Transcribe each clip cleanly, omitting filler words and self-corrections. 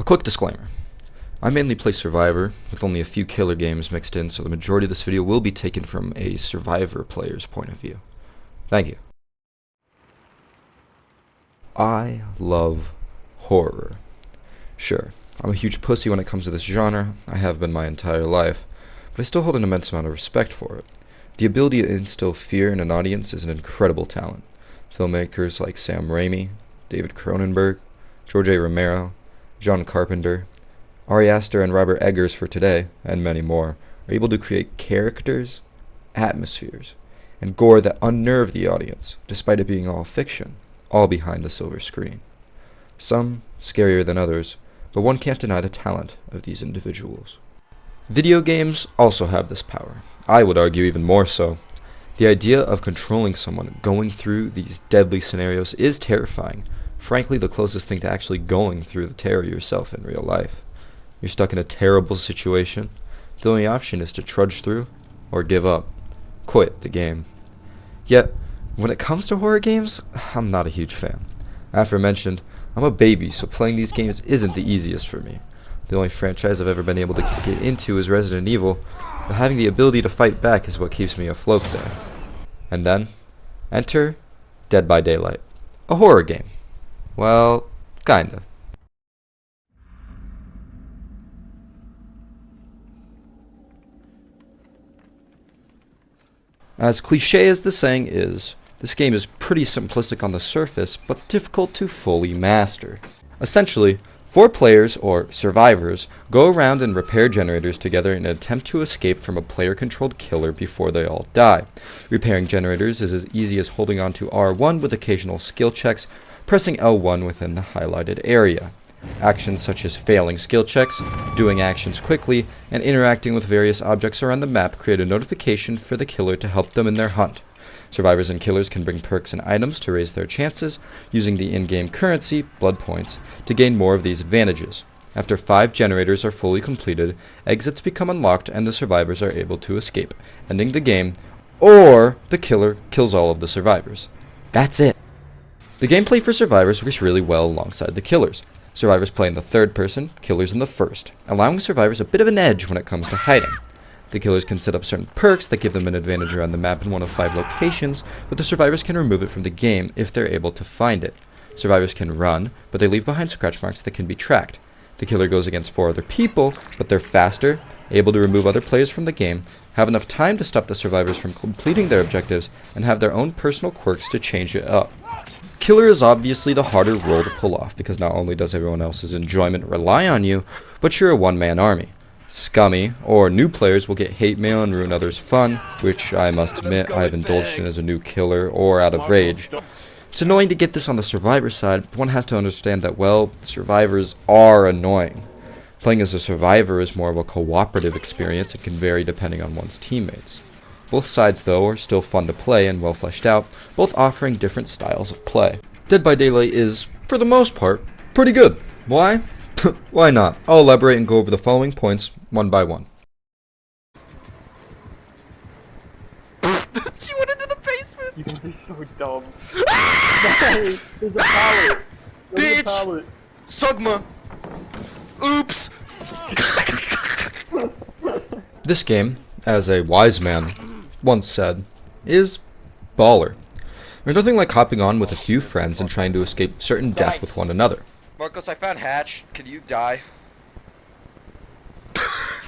A quick disclaimer. I mainly play Survivor, with only a few killer games mixed in, so the majority of this video will be taken from a Survivor player's point of view. Thank you. I love horror. Sure, I'm a huge pussy when it comes to this genre, I have been my entire life, but I still hold an immense amount of respect for it. The ability to instill fear in an audience is an incredible talent. Filmmakers like Sam Raimi, David Cronenberg, George A. Romero, John Carpenter, Ari Aster and Robert Eggers for today, and many more, are able to create characters, atmospheres, and gore that unnerve the audience, despite it being all fiction, all behind the silver screen. Some scarier than others, but one can't deny the talent of these individuals. Video games also have this power. I would argue even more so. The idea of controlling someone going through these deadly scenarios is terrifying. Frankly, the closest thing to actually going through the terror yourself in real life. You're stuck in a terrible situation. The only option is to trudge through or give up. Quit the game. Yet, when it comes to horror games, I'm not a huge fan. Aforementioned, I'm a baby, so playing these games isn't the easiest for me. The only franchise I've ever been able to get into is Resident Evil, but having the ability to fight back is what keeps me afloat there. And then, enter Dead by Daylight. A horror game. Well, kinda. As cliche as the saying is, this game is pretty simplistic on the surface, but difficult to fully master. Essentially, 4 players, or survivors, go around and repair generators together in an attempt to escape from a player-controlled killer before they all die. Repairing generators is as easy as holding on to R1 with occasional skill checks, pressing L1 within the highlighted area. Actions such as failing skill checks, doing actions quickly, and interacting with various objects around the map create a notification for the killer to help them in their hunt. Survivors and killers can bring perks and items to raise their chances, using the in-game currency, blood points, to gain more of these advantages. After 5 generators are fully completed, exits become unlocked and the survivors are able to escape, ending the game, or the killer kills all of the survivors. That's it. The gameplay for survivors works really well alongside the killers. Survivors play in the third person, killers in the first, allowing survivors a bit of an edge when it comes to hiding. The killers can set up certain perks that give them an advantage around the map in one of 5 locations, but the survivors can remove it from the game if they're able to find it. Survivors can run, but they leave behind scratch marks that can be tracked. The killer goes against 4 other people, but they're faster, able to remove other players from the game, have enough time to stop the survivors from completing their objectives, and have their own personal quirks to change it up. Killer is obviously the harder role to pull off because not only does everyone else's enjoyment rely on you, but you're a one-man army. Scummy, or new players will get hate mail and ruin others' fun, which I must admit I have indulged in as a new killer or out of rage. It's annoying to get this on the survivor side, but one has to understand that, well, survivors are annoying. Playing as a survivor is more of a cooperative experience and can vary depending on one's teammates. Both sides, though, are still fun to play and well fleshed out, both offering different styles of play. Dead by Daylight is, for the most part, pretty good. Why? Why not? I'll elaborate and go over the following points one by one. She went into the basement! You can be so dumb. There's a pallet! There's a Bitch! pallet. Sugma! Oops! This game, as a wise man once said, is baller. There's nothing like hopping on with a few friends and trying to escape certain death with one another. Marcos, I found Hatch. Can you die?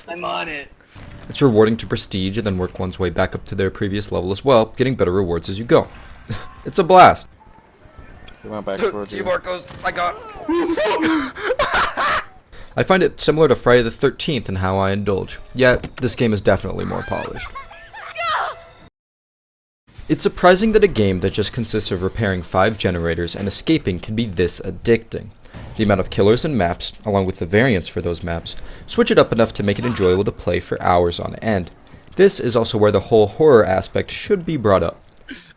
I'm on it. It's rewarding to prestige and then work one's way back up to their previous level as well, getting better rewards as you go. It's a blast. He went back towards See you. you, Marcos. I got... I find it similar to Friday the 13th in how I indulge, yet this game is definitely more polished. It's surprising that a game that just consists of repairing 5 generators and escaping can be this addicting. The amount of killers and maps, along with the variants for those maps, switch it up enough to make it enjoyable to play for hours on end. This is also where the whole horror aspect should be brought up.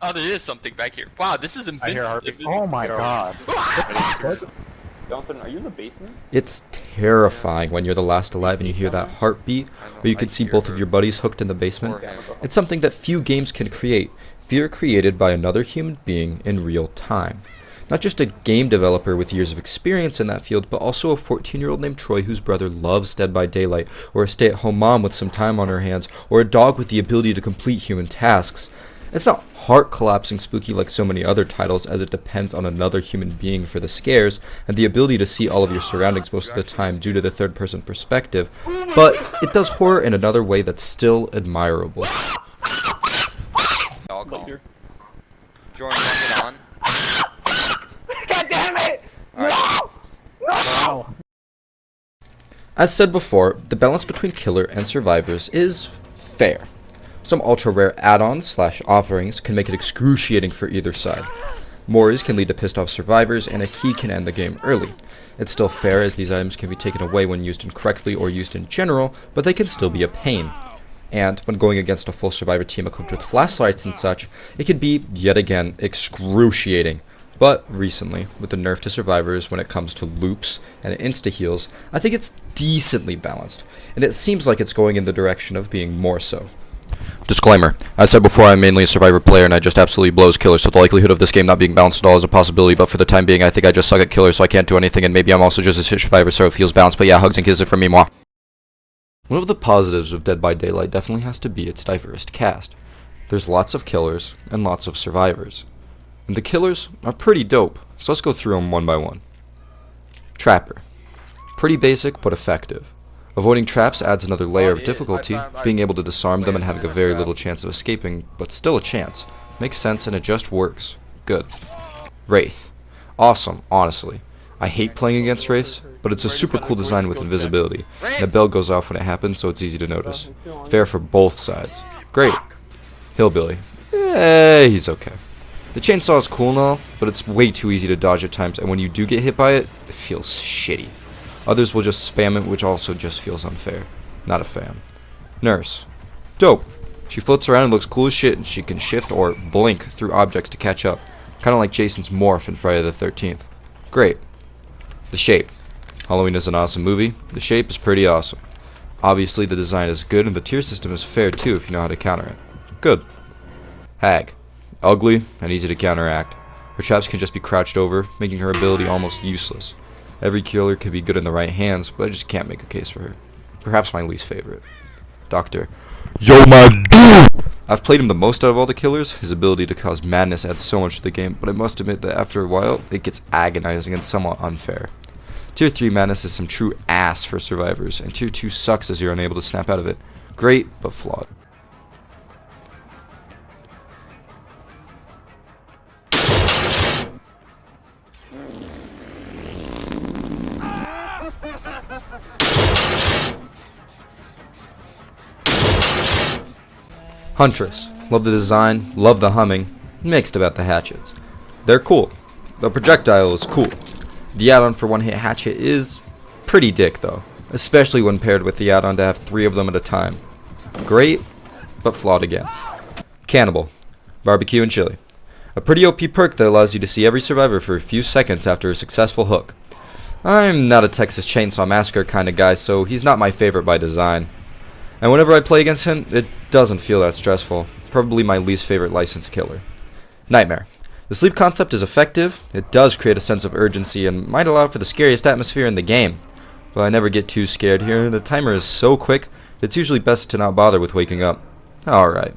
Oh, there is something back here. Wow, this is invincible. Oh my god. Jonathan, are you in the basement? It's terrifying when you're the last alive and you hear that heartbeat, or you can see both of your buddies hooked in the basement. It's something that few games can create, fear created by another human being in real time. Not just a game developer with years of experience in that field, but also a 14-year-old named Troy whose brother loves Dead by Daylight, or a stay-at-home mom with some time on her hands, or a dog with the ability to complete human tasks. It's not heart-collapsing spooky like so many other titles, as it depends on another human being for the scares, and the ability to see all of your surroundings most of the time due to the third-person perspective, but it does horror in another way that's still admirable. I'll call. Jordan, get on. God damn it! No! No! As said before, the balance between killer and survivors is fair. Some ultra-rare add-ons / offerings can make it excruciating for either side. Mores can lead to pissed-off survivors, and a key can end the game early. It's still fair as these items can be taken away when used incorrectly or used in general, but they can still be a pain. And when going against a full survivor team equipped with flashlights and such, it could be, yet again, excruciating. But recently, with the nerf to survivors when it comes to loops and insta-heals, I think it's decently balanced, and it seems like it's going in the direction of being more so. Disclaimer, as said before, I'm mainly a survivor player and I just absolutely blows killers, so the likelihood of this game not being balanced at all is a possibility, but for the time being I think I just suck at killers, so I can't do anything, and maybe I'm also just a shit survivor, so it feels balanced, but yeah, hugs and kisses from me, mwah. One of the positives of Dead by Daylight definitely has to be its diverse cast. There's lots of killers and lots of survivors. And the killers are pretty dope, so let's go through them one by one. Trapper. Pretty basic, but effective. Avoiding traps adds another layer of difficulty, being able to disarm them and having a very little chance of escaping, but still a chance. Makes sense and it just works. Good. Wraith. Awesome, honestly. I hate playing against Wraiths, but it's a super cool design with invisibility, and a bell goes off when it happens, so it's easy to notice. Fair for both sides. Great. Hillbilly. He's okay. The chainsaw is cool and all, but it's way too easy to dodge at times, and when you do get hit by it, it feels shitty. Others will just spam it, which also just feels unfair. Not a fan. Nurse. Dope. She floats around and looks cool as shit, and she can shift or blink through objects to catch up. Kinda like Jason's morph in Friday the 13th. Great. The Shape. Halloween is an awesome movie. The Shape is pretty awesome. Obviously the design is good, and the tier system is fair too if you know how to counter it. Good. Hag. Ugly and easy to counteract. Her traps can just be crouched over, making her ability almost useless. Every killer could be good in the right hands, but I just can't make a case for her. Perhaps my least favorite. Doctor. Yo, my dude! I've played him the most out of all the killers. His ability to cause madness adds so much to the game, but I must admit that after a while, it gets agonizing and somewhat unfair. Tier 3 madness is some true ass for survivors, and Tier 2 sucks as you're unable to snap out of it. Great, but flawed. Huntress. Love the design, love the humming, mixed about the hatchets. They're cool. The projectile is cool. The add-on for one-hit hatchet is pretty dick though, especially when paired with the add-on to have 3 of them at a time. Great, but flawed again. Cannibal. Barbecue and chili. A pretty OP perk that allows you to see every survivor for a few seconds after a successful hook. I'm not a Texas Chainsaw Massacre kind of guy, so he's not my favorite by design. And whenever I play against him, it doesn't feel that stressful. Probably my least favorite licensed killer. Nightmare. The sleep concept is effective, it does create a sense of urgency, and might allow for the scariest atmosphere in the game. But I never get too scared here, the timer is so quick, it's usually best to not bother with waking up. Alright.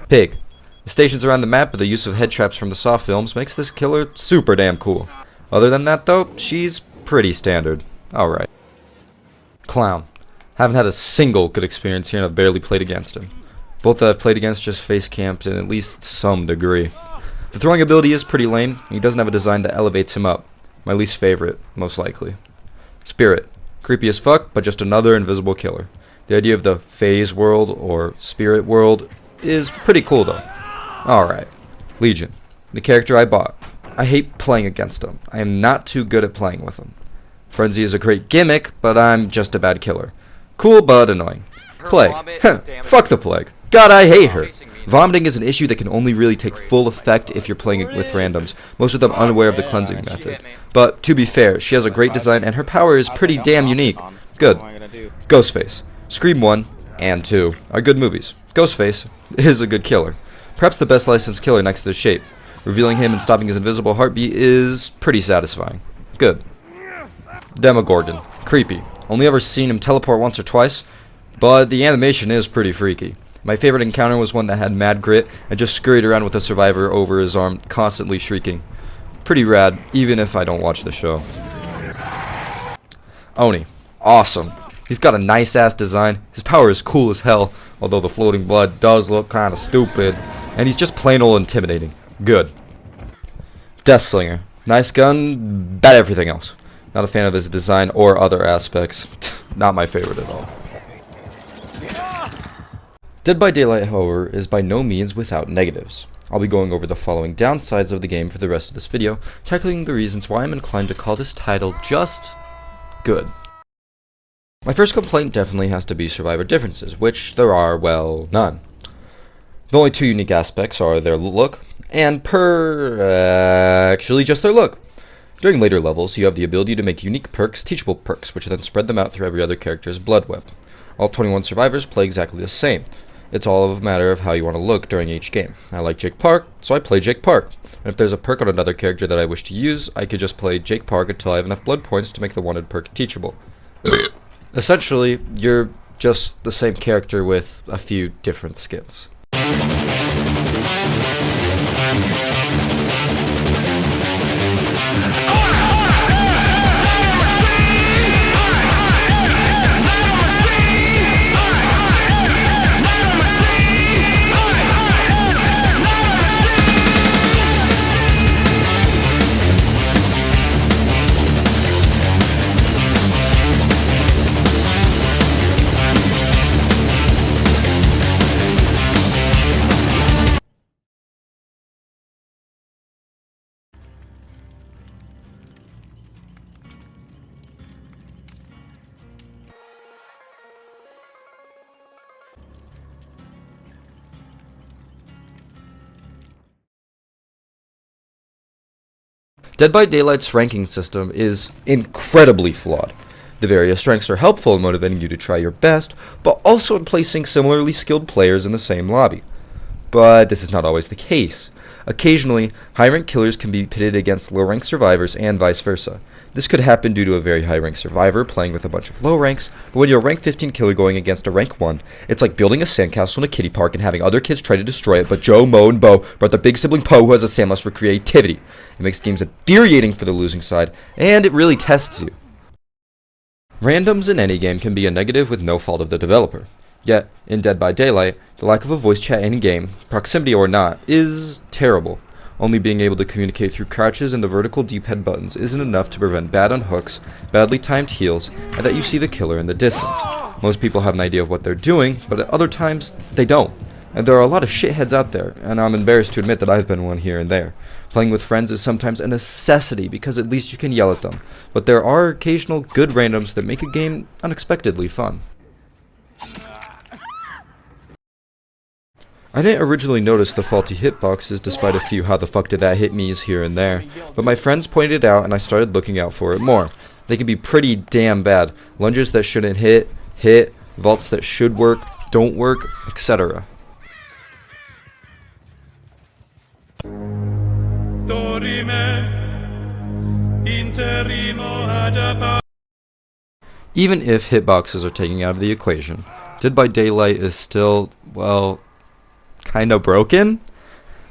Pig. The stations around the map with the use of head traps from the Saw films makes this killer super damn cool. Other than that though, she's pretty standard. Alright. Clown. Haven't had a single good experience here and I've barely played against him. Both that I've played against just face camped in at least some degree. The throwing ability is pretty lame, and he doesn't have a design that elevates him up. My least favorite, most likely. Spirit. Creepy as fuck, but just another invisible killer. The idea of the phase world, or spirit world, is pretty cool though. Alright. Legion. The character I bought. I hate playing against him. I am not too good at playing with him. Frenzy is a great gimmick, but I'm just a bad killer. Cool, but annoying. Plague. Fuck the Plague. God, I hate her. Vomiting is an issue that can only really take full effect if you're playing it with randoms, most of them unaware of the cleansing method. But, to be fair, she has a great design and her power is pretty damn unique. Good. Ghostface. Scream 1 and 2 are good movies. Ghostface is a good killer. Perhaps the best licensed killer next to the Shape. Revealing him and stopping his invisible heartbeat is pretty satisfying. Good. Demogorgon. Creepy. Only ever seen him teleport once or twice, but the animation is pretty freaky. My favorite encounter was one that had mad grit and just scurried around with a survivor over his arm, constantly shrieking. Pretty rad, even if I don't watch the show. Oni. Awesome. He's got a nice ass design, his power is cool as hell, although the floating blood does look kinda stupid, and he's just plain old intimidating. Good. Deathslinger. Nice gun, bad everything else. Not a fan of his design or other aspects. Not my favorite at all. Dead by Daylight, however, is by no means without negatives. I'll be going over the following downsides of the game for the rest of this video, tackling the reasons why I'm inclined to call this title just good. My first complaint definitely has to be survivor differences, which there are, well, none. The only two unique aspects are their look, and actually just their look. During later levels, you have the ability to make unique perks teachable perks, which then spread them out through every other character's blood web. All 21 survivors play exactly the same. It's all a matter of how you want to look during each game. I like Jake Park, so I play Jake Park. And if there's a perk on another character that I wish to use, I could just play Jake Park until I have enough blood points to make the wanted perk teachable. Essentially, you're just the same character with a few different skins. Dead by Daylight's ranking system is incredibly flawed. The various ranks are helpful in motivating you to try your best, but also in placing similarly skilled players in the same lobby. But this is not always the case. Occasionally, high-rank killers can be pitted against low-rank survivors and vice versa. This could happen due to a very high-rank survivor playing with a bunch of low ranks, but when you're a rank 15 killer going against a rank 1, it's like building a sandcastle in a kiddie park and having other kids try to destroy it, but Joe, Mo, and Bo brought their big sibling Poe who has a sandlust for creativity. It makes games infuriating for the losing side, and it really tests you. Randoms in any game can be a negative with no fault of the developer. Yet, in Dead by Daylight, the lack of a voice chat in-game, proximity or not, is terrible. Only being able to communicate through crouches and the vertical D-pad buttons isn't enough to prevent bad unhooks, badly timed heals, and that you see the killer in the distance. Most people have an idea of what they're doing, but at other times, they don't. And there are a lot of shitheads out there, and I'm embarrassed to admit that I've been one here and there. Playing with friends is sometimes a necessity because at least you can yell at them, but there are occasional good randoms that make a game unexpectedly fun. I didn't originally notice the faulty hitboxes despite a few how the fuck did that hit me's here and there, but my friends pointed it out and I started looking out for it more. They can be pretty damn bad. Lunges that shouldn't hit, vaults that should work, don't work, etc. Even if hitboxes are taken out of the equation, Dead by Daylight is still, well, kinda broken?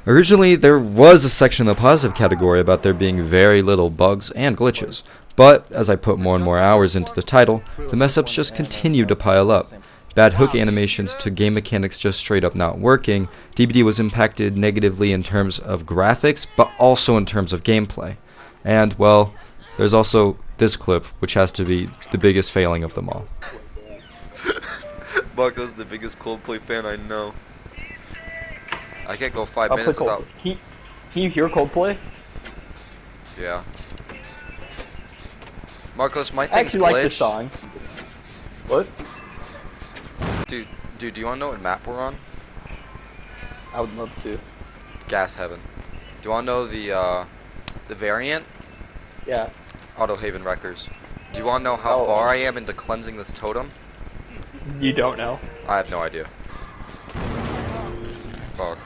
Originally, there was a section in the positive category about there being very little bugs and glitches, but as I put more and more hours into the title, the mess-ups just continued to pile up. Bad hook animations to game mechanics just straight up not working, DBD was impacted negatively in terms of graphics, but also in terms of gameplay. And, well, there's also this clip, which has to be the biggest failing of them all. Marco's the biggest Coldplay fan I know. I can't go 5 minutes without... Can you hear Coldplay? Yeah. Marcos, my I thing's actually glitched. like this song. What? Dude, do you wanna know what map we're on? I would love to. Gas Heaven. Do you wanna know the variant? Yeah. Auto Haven Wreckers. Do you wanna know how far I am into cleansing this totem? You don't know. I have no idea. Fuck.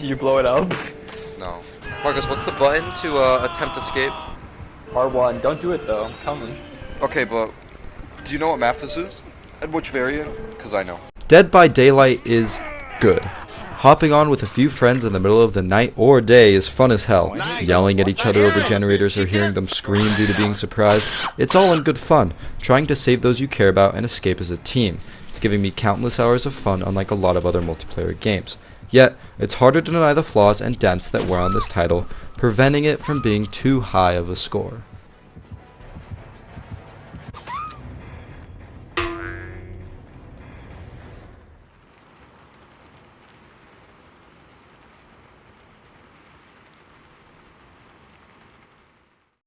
Did you blow it up? No. Marcus, what's the button to attempt escape? R1. Don't do it though. I'm coming. Okay, but do you know what map this is? And which variant? Because I know. Dead by Daylight is good. Hopping on with a few friends in the middle of the night or day is fun as hell. Yelling at each other over generators or hearing them scream due to being surprised, it's all in good fun. Trying to save those you care about and escape as a team. It's giving me countless hours of fun unlike a lot of other multiplayer games. Yet, it's harder to deny the flaws and dents that were on this title, preventing it from being too high of a score.